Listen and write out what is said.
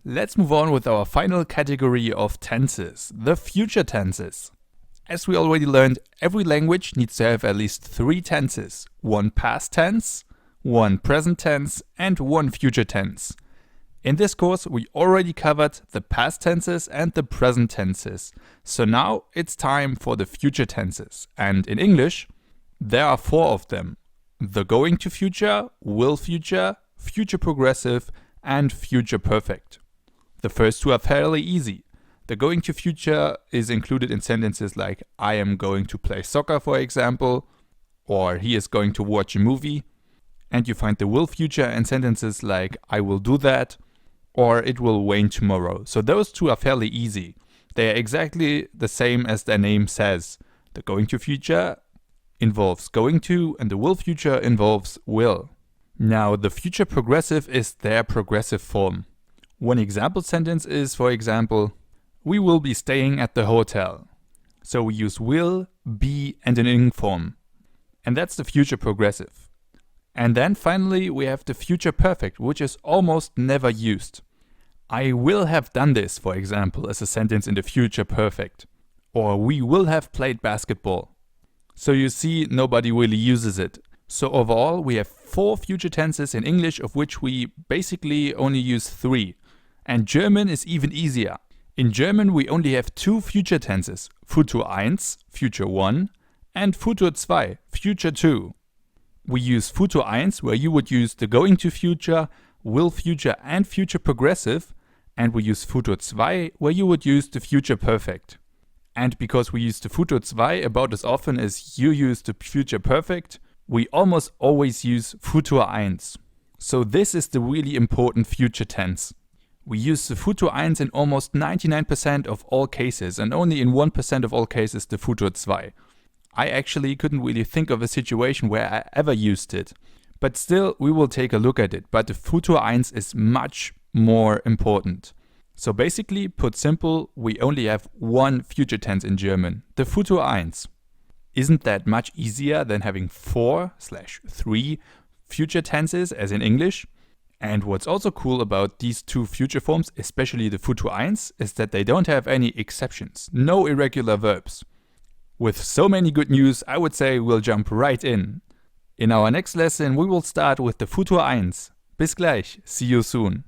Let's move on with our final category of tenses, the future tenses. As we already learned, every language needs to have at least 3 tenses, one past tense, one present tense, and one future tense. In this course, we already covered the past tenses and the present tenses. So now it's time for the future tenses. And in English, there are 4 of them. The going to future, will future, future progressive, and future perfect. The first 2 are fairly easy. The going to future is included in sentences like I am going to play soccer, for example, or he is going to watch a movie. And you find the will future in sentences like I will do that, or it will rain tomorrow. So those 2 are fairly easy. They are exactly the same as their name says. The going to future involves going to, and the will future involves will. Now, the future progressive is their progressive form. One example sentence is, for example, we will be staying at the hotel. So we use will, be, and an ing form. And that's the future progressive. And then finally we have the future perfect, which is almost never used. I will have done this, for example, as a sentence in the future perfect. Or we will have played basketball. So you see, nobody really uses it. So overall we have 4 future tenses in English, of which we basically only use 3. And German is even easier. In German we only have 2 future tenses, Futur I, future 1, and Futur II, future 2. We use Futur I, where you would use the going to future, will future, and future progressive, and we use Futur II, where you would use the future perfect. And because we use the Futur II about as often as you use the future perfect, we almost always use Futur I. So this is the really important future tense. We use the Futur I in almost 99% of all cases, and only in 1% of all cases the Futur II. I actually couldn't really think of a situation where I ever used it. But still, we will take a look at it. But the Futur I is much more important. So basically, put simple, we only have 1 future tense in German, the Futur I. Isn't that much easier than having 4/3 future tenses as in English? And what's also cool about these 2 future forms, especially the Futur I, is that they don't have any exceptions, no irregular verbs. With so many good news, I would say we'll jump right in. In our next lesson, we will start with the Futur I. Bis gleich, see you soon.